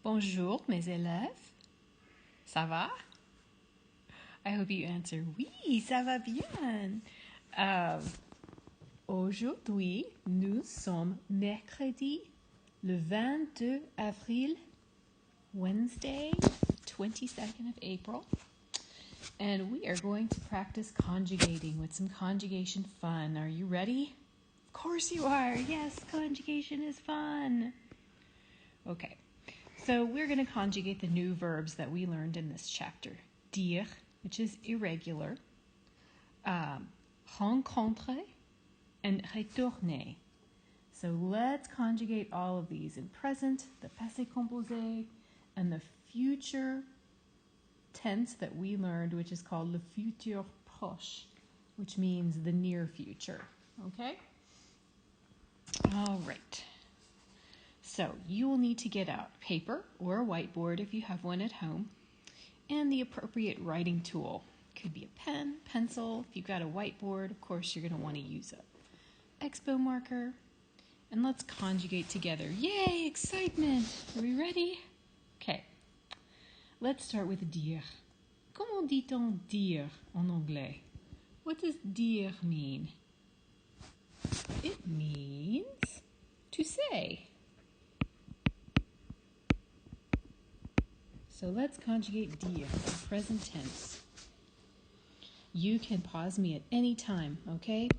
Bonjour, mes élèves. Ça va? I hope you answer oui, ça va bien. Aujourd'hui, nous sommes mercredi, le 22 avril, Wednesday, 22nd of April. And we are going to practice conjugating with some conjugation fun. Are you ready? Of course you are. Yes, conjugation is fun. Okay, so we're going to conjugate the new verbs that we learned in this chapter. Dire, which is irregular, rencontrer, and retourner. So let's conjugate all of these in present, the passé composé, and the future tense that we learned, which is called le futur proche, which means the near future. Okay? All right. So you will need to get out paper or a whiteboard if you have one at home, and the appropriate writing tool. Could be a pen, pencil. If you've got a whiteboard, of course, you're going to want to use a expo marker. And let's conjugate together. Yay, excitement! Are we ready? Okay. Let's start with dire. Comment dit-on dire en anglais? What does dire mean? It means to say. So let's conjugate dire in present tense. You can pause me at any time, okay?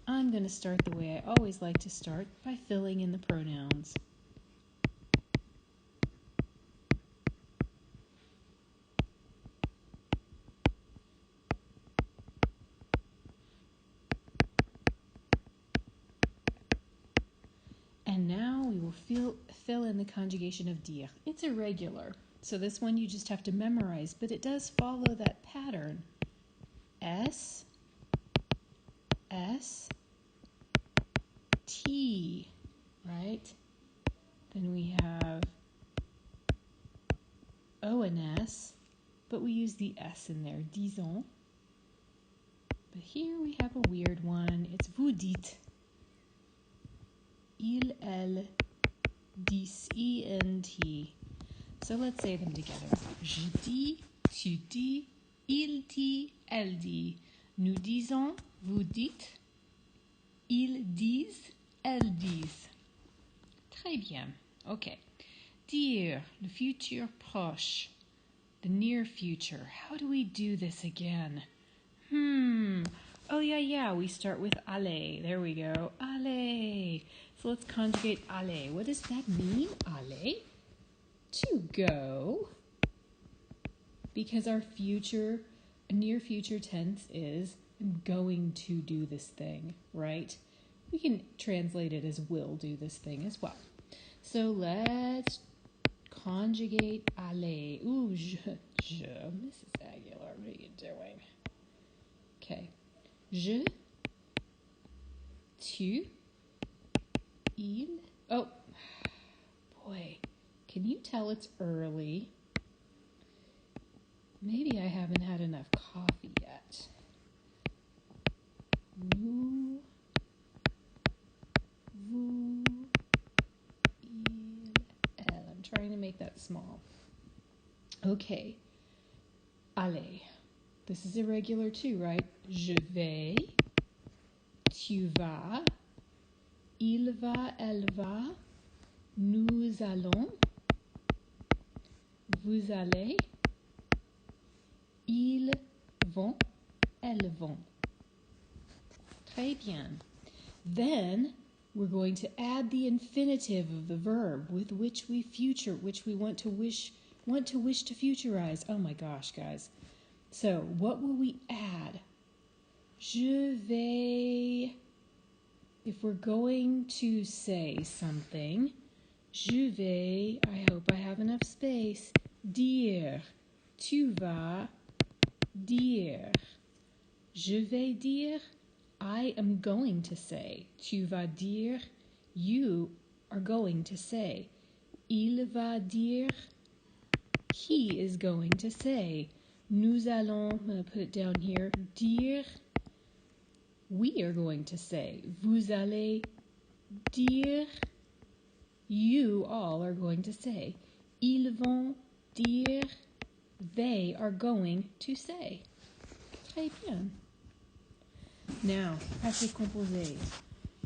I'm going to start the way I always like to start, by filling in the pronouns. And now we will fill in the conjugation of dire. It's irregular, so this one you just have to memorize, but it does follow that pattern. S, S, T, right? Then we have O and S, but we use the S in there, disons. But here we have a weird one. It's vous dites. Il, elle, dis, ent. So let's say them together. Je dis, tu dis, il dit, elle dit. Nous disons, vous dites. Ils disent, elles disent. Très bien. Okay. Dire, le futur proche. The near future. How do we do this again? Oh, yeah. We start with aller. There we go. Aller. So let's conjugate aller. What does that mean? Aller? To go. Because our near future tense is I'm going to do this thing, right? We can translate it as will do this thing as well. So let's conjugate aller. Ooh, je. Mrs. Aguilar, what are you doing? Okay. Je, tu, il. Oh, boy. Can you tell it's early? Maybe I haven't had enough coffee yet. Nous, vous, il, elle. I'm trying to make that small. Okay. Aller. This is irregular too, right? Je vais, tu vas, il va, elle va, nous allons, vous allez, ils vont, elles vont. Très bien. Then we're going to add the infinitive of the verb with which we want to wish to futurize. Oh my gosh, guys. So, what will we add? Je vais. If we're going to say something, je vais, I hope I have enough space, dire. Tu vas dire. Je vais dire, I am going to say. Tu vas dire, you are going to say. Il va dire, he is going to say. Nous allons, I'm going to put it down here, dire, we are going to say. Vous allez dire, you all are going to say. Ils vont dire. They are going to say. Très bien. Now, passé composé.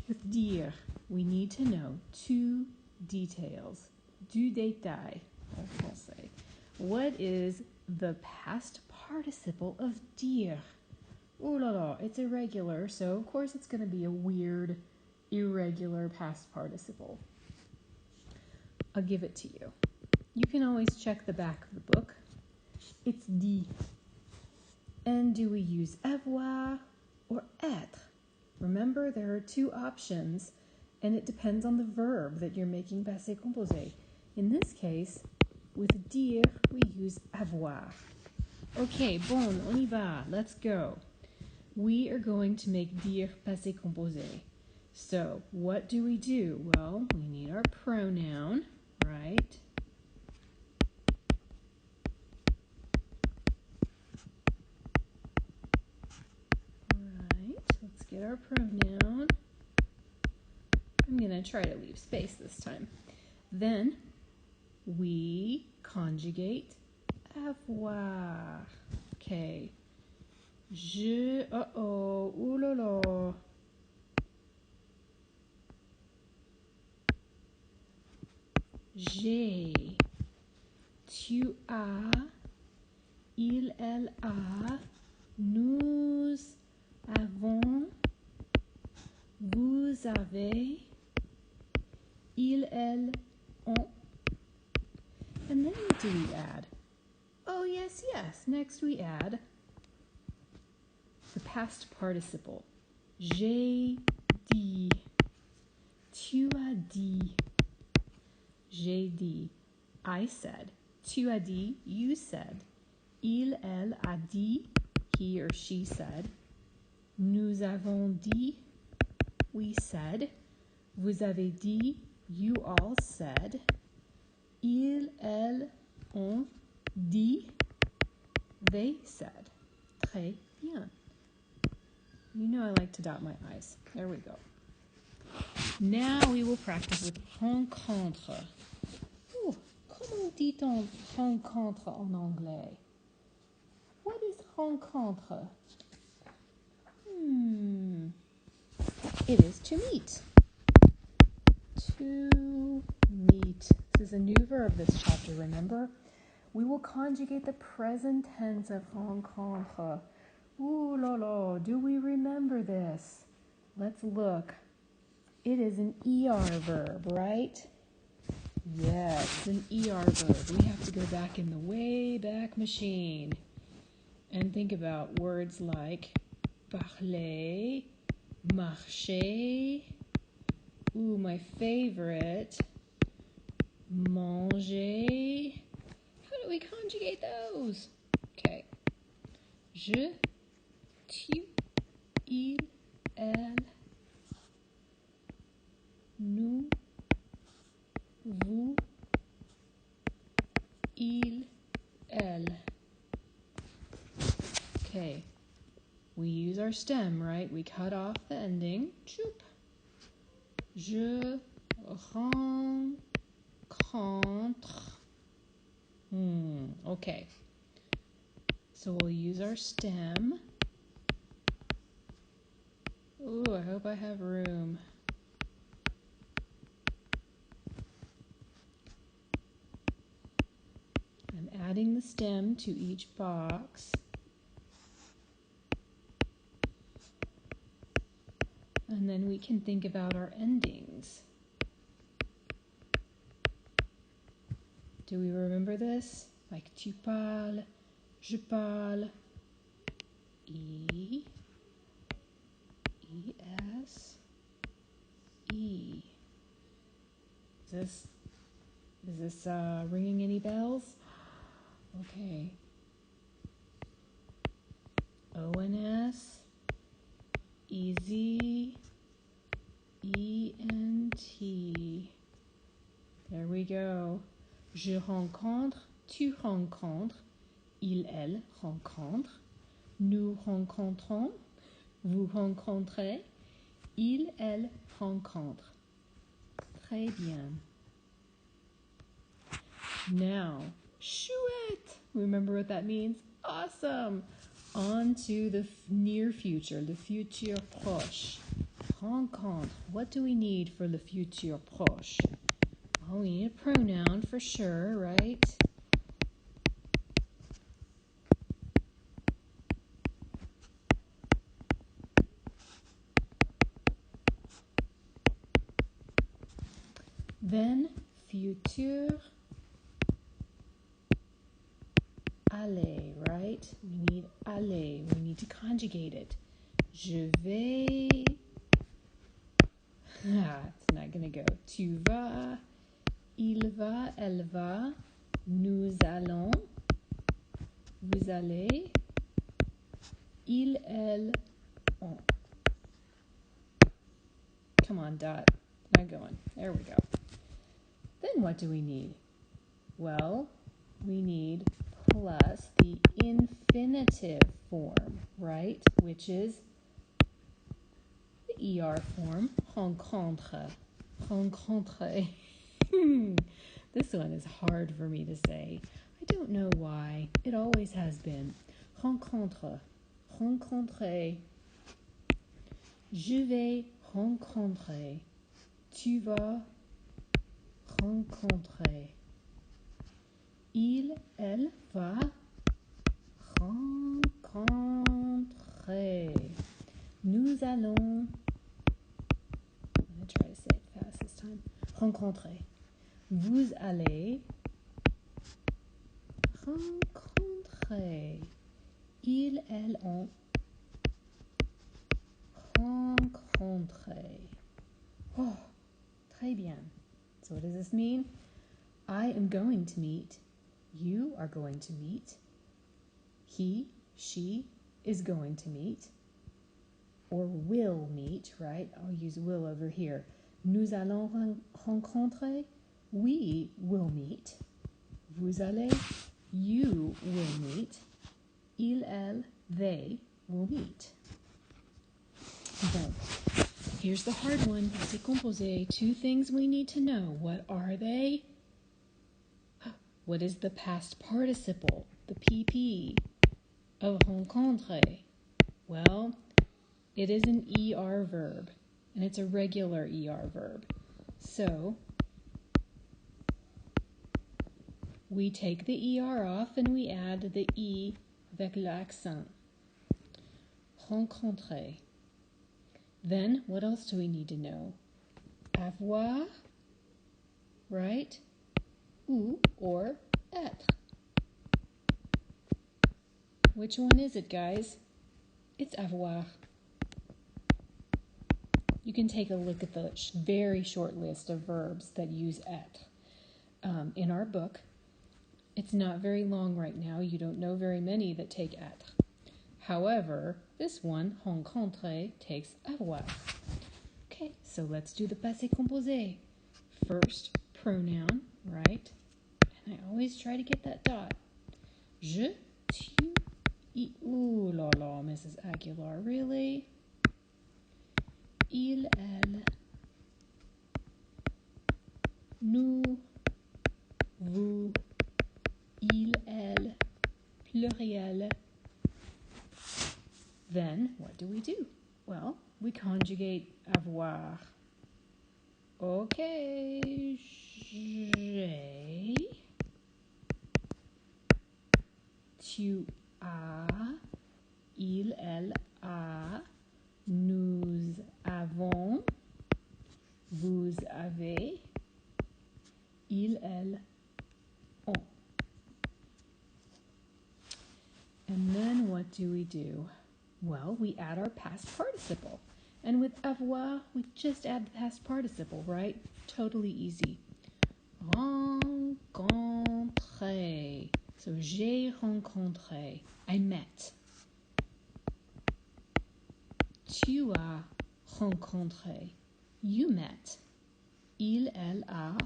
With dire, we need to know two details. Du détail en français. What is the past participle of dire? Ooh la la, it's irregular, so of course it's going to be a weird, irregular past participle. I'll give it to you. You can always check the back of the book. It's dit. And do we use avoir or être? Remember, there are two options, and it depends on the verb that you're making passé composé. In this case, with dire, we use avoir. Okay, bon, on y va. Let's go. We are going to make dire passé composé. So, what do? Well, we need our pronoun, right? Let's get our pronoun. I'm going to try to leave space this time. Then we conjugate avoir. Okay. Je, ooh la la. J'ai, tu as, il, elle a, nous avons, vous avez, il, elle ont. And then what do we add? Oh, yes. Next we add the past participle. J'ai dit. Tu as dit. J'ai dit. I said. Tu as dit. You said. Il, elle a dit. He or she said. Nous avons dit. We said. Vous avez dit. You all said. Ils, elles ont dit. They said. Très bien. You know I like to dot my I's. There we go. Now we will practice with rencontre. Ooh, comment dit-on rencontre en anglais? What is rencontre? It is to meet. To meet. This is a new verb this chapter, remember? We will conjugate the present tense of rencontre. Ooh la la, do we remember this? Let's look. It is an ER verb, right? Yes, an ER verb. We have to go back in the way back machine and think about words like parler, marcher, ooh, my favorite, manger. How do we conjugate those? Okay. Je, tu, il, elle, nous, vous, il, elle. Okay. We use our stem, right? We cut off the ending. Choop. Je rencontre. Okay. So we'll use our stem. Ooh, I hope I have room. I'm adding the stem to each box. And then we can think about our endings. Do we remember this? Like tu parles, je parle, E, E-S, E. Is this ringing any bells? Okay. O-N-S, easy, E-N-T. There we go. Je rencontre, tu rencontres, il, elle rencontre, nous rencontrons, vous rencontrez, il, elle rencontre. Très bien. Now, chouette. Remember what that means? Awesome. On to the near future, le futur proche. Rencontre. What do we need for le futur proche? Oh, we need a pronoun for sure, right? Then, futur aller, right? We need aller. We need to conjugate it. Je vais. It's not going to go. Tu vas. Il va. Elle va. Nous allons. Vous allez. Il, elle, on. Come on, Dot. Not going. There we go. Then what do we need? Well, we need plus the infinitive form, right? Which is the ER form, rencontre. Rencontre. This one is hard for me to say. I don't know why. It always has been. Rencontre. Rencontrer. Je vais rencontrer. Tu vas rencontrer. Il, elle va rencontrer. Nous allons, I'm going to try to say it fast this time, rencontrer. Vous allez rencontrer. Il, elle, on rencontrer. Oh, très bien. So what does this mean? I am going to meet. You are going to meet. He, she is going to meet. Or will meet, right? I'll use will over here. Nous allons rencontrer. We will meet. Vous allez. You will meet. Il, elle, they will meet. Bon. Here's the hard one. Passé composé. Two things we need to know. What are they? What is the past participle, the PP, of rencontrer? Well, it is an ER verb, and it's a regular ER verb. So, we take the ER off and we add the E avec l'accent. Rencontrer. Then, what else do we need to know? Avoir, right? Ou or être. Which one is it, guys? It's avoir. You can take a look at the very short list of verbs that use être in our book. It's not very long right now. You don't know very many that take être. However, this one, rencontrer, takes avoir. Okay, so let's do the passé composé. First, pronoun, right? And I always try to get that dot. Je, tu, I. Ooh la la, Mrs. Aguilar, really? Il, elle. Nous, vous, il, elle, pluriel. Then, what do? Well, we conjugate avoir. Okay, j'ai, tu as, il, elle a, nous avons, vous avez, il, elle ont. And then what do? Well, we add our past participle. And with avoir, we just add the past participle, right? Totally easy. Rencontrer. So, j'ai rencontré. I met. Tu as rencontré. You met. Il, elle a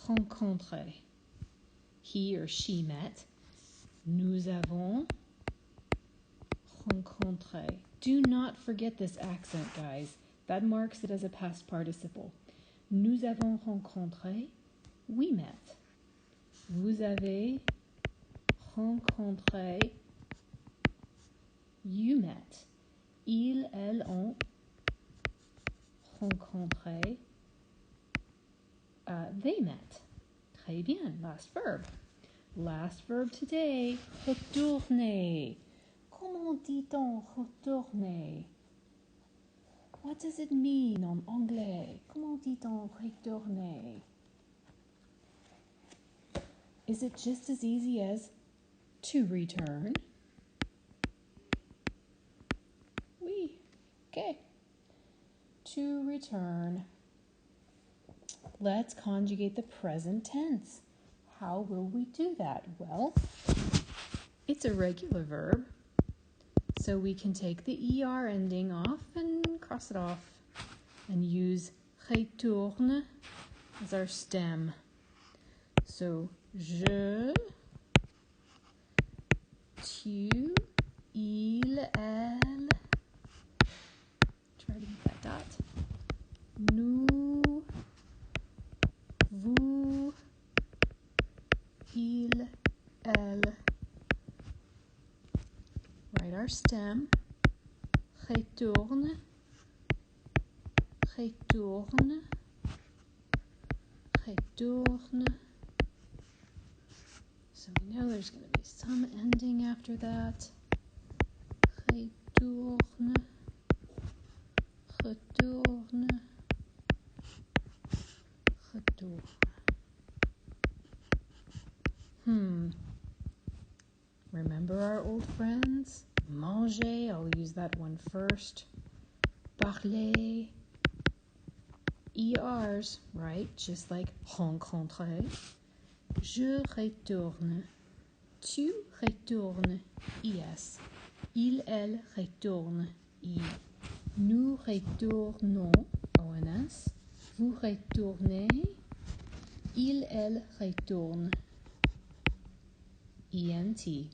rencontré. He or she met. Nous avons rencontré. Do not forget this accent, guys. That marks it as a past participle. Nous avons rencontré. We met. Vous avez rencontré. You met. Ils, elles ont rencontré. They met. Très bien. Last verb. Last verb today. Retourner. Comment dit-on retourner? What does it mean en anglais? Comment dit-on retourner? Is it just as easy as to return? Oui. Okay. To return. Let's conjugate the present tense. How will we do that? Well, it's a regular verb, so we can take the ER ending off and cross it off and use retourne as our stem. So, je, tu, il, elle. Try to get that dot. Nous, vous, il, elle. Write our stem. Retourne, retourne, retourne. So we know there's going to be some ending after that. Retourne, retourne, retourne. Remember our old friends? Manger, I'll use that one first. Parler. ERs, right? Just like rencontrer. Je retourne. Tu retournes. ES. Il, elle retourne. I. Nous retournons. ONS. Vous retournez. Il, elle retourne. ENT.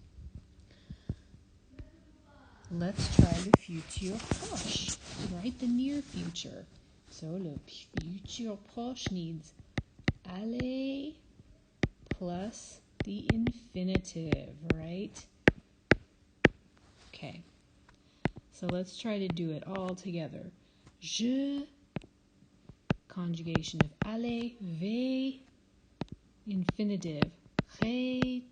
Let's try the futur proche, right? The near future. So le futur proche needs aller plus the infinitive, right? Okay. So let's try to do it all together. Je, conjugation of aller, vais, infinitive, retourner.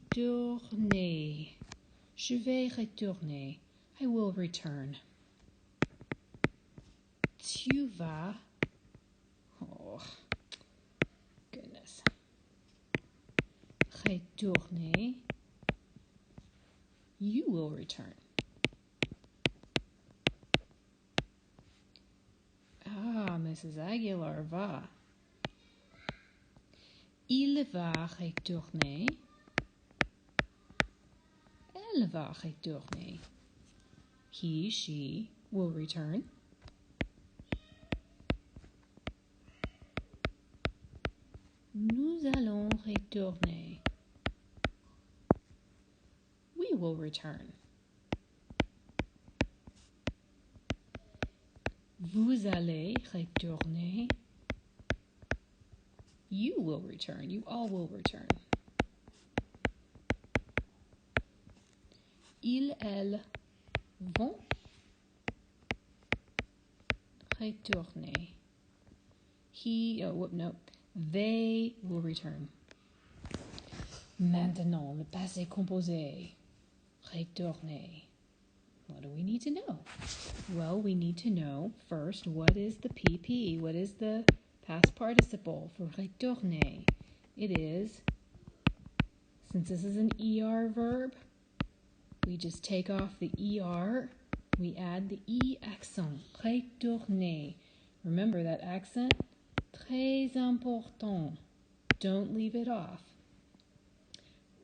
Je vais retourner. I will return. Tu vas. Oh, goodness. Retourner. You will return. Ah, Mrs. Aguilar va. Il va retourner. Elle va retourner. He, she will return. Nous allons retourner. We will return. Vous allez retourner. You will return. You all will return. Ils, elles vont retourner. They will return. Maintenant, le passé composé. Retourner. What do we need to know? Well, we need to know first, what is the PP? What is the past participle for retourner? It is, since this is an ER verb, we just take off the ER, we add the E accent, retourner. Remember that accent? Très important. Don't leave it off.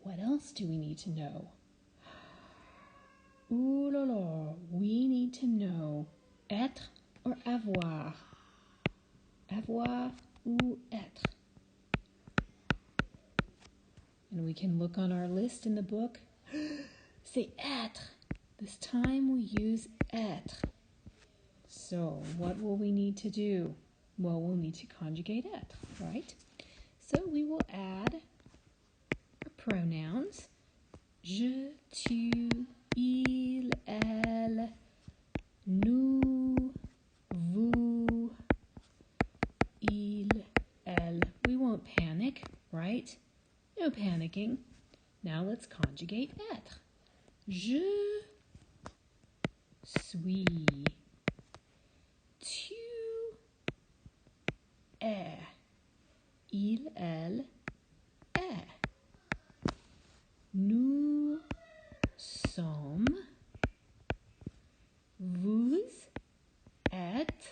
What else do we need to know? Ooh la la, we need to know être or avoir. Avoir ou être. And we can look on our list in the book. C'est être. This time we use être. So what will we need to do? Well, we'll need to conjugate être, right? So we will add our pronouns. Je, tu, il, elle, nous, vous, il, elle. We won't panic, right? No panicking. Now let's conjugate être. Je suis. Tu es. Il, elle est. Nous sommes. Vous êtes.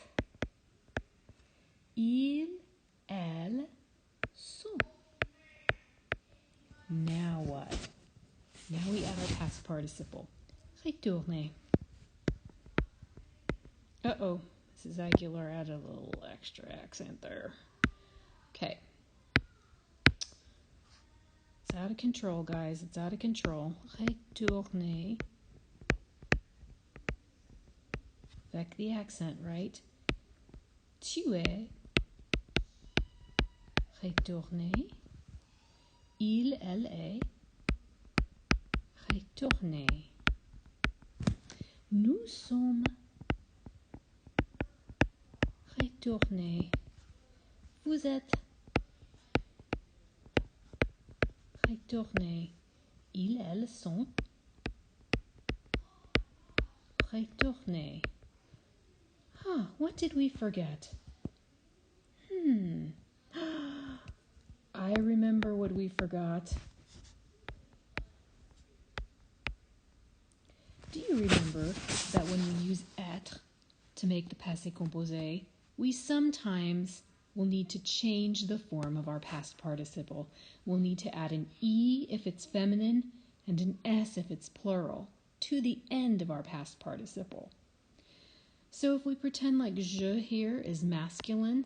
Il, elle sont. Now what? Now we add our past participle. Retourner. Uh-oh, Mrs. Aguilar added a little extra accent there. Okay. It's out of control, guys. It's out of control. Retourner. Back the accent, right? Tu es. Retourner. Il, elle est. Retourner. Nous sommes. Retourner. Vous êtes. Retourner. Ils, elles sont. Retourner. What did we forget? I remember what we forgot. Do you remember that when we use être to make the passé composé, we sometimes will need to change the form of our past participle. We'll need to add an E if it's feminine and an S if it's plural to the end of our past participle. So if we pretend like je here is masculine,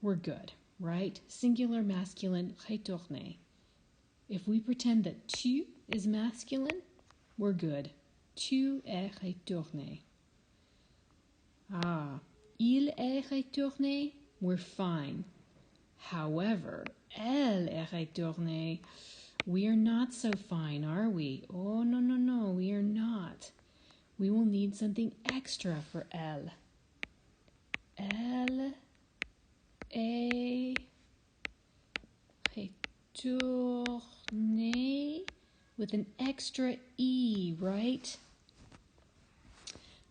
we're good, right? Singular masculine, retourner. If we pretend that tu is masculine, we're good. Tu es retourné. Il est retourné, we're fine. However, elle est retournée, we are not so fine, are we? Oh, no, we are not. We will need something extra for elle. Elle est retournée with an extra E, right?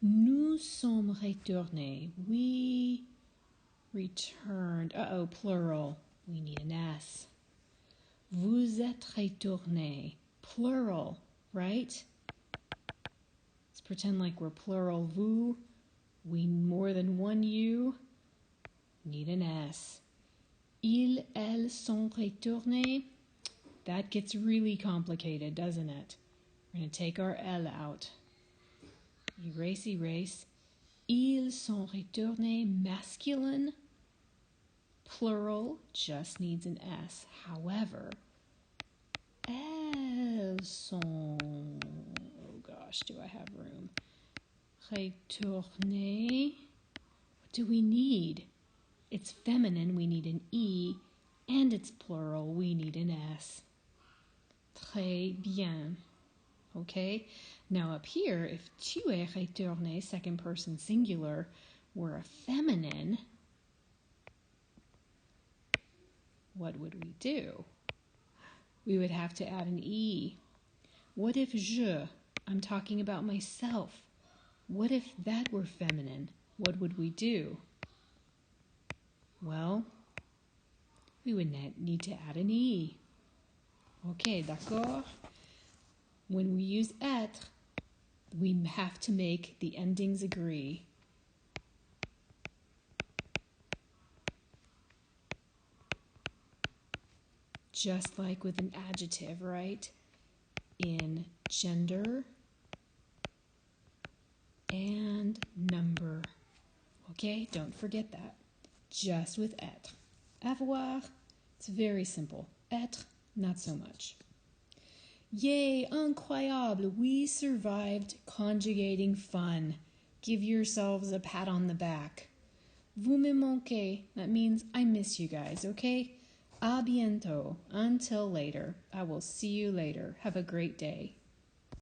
Nous sommes retournés. We returned. Plural. We need an S. Vous êtes retournés. Plural, right? Let's pretend like we're plural. Vous. We more than one you. Need an S. Ils, elles sont retournés. That gets really complicated, doesn't it? We're going to take our L out. Erase. Ils sont retournés, masculine. Plural just needs an S. However, elles sont. Oh gosh, do I have room? Retourner. What do we need? It's feminine, we need an E, and it's plural, we need an S. Très bien. Okay? Now up here, if tu es retourné, second person singular, were a feminine, what would we do? We would have to add an E. What if je, I'm talking about myself, what if that were feminine? What would we do? Well, we would need to add an E. Okay, d'accord? When we use être, we have to make the endings agree. Just like with an adjective, right? In gender and number. Okay, don't forget that. Just with être. Avoir, it's very simple. Être, not so much. Yay, incroyable, we survived conjugating fun. Give yourselves a pat on the back. Vous me manquez. That means I miss you guys, okay? A bientôt. Until later. I will see you later. Have a great day.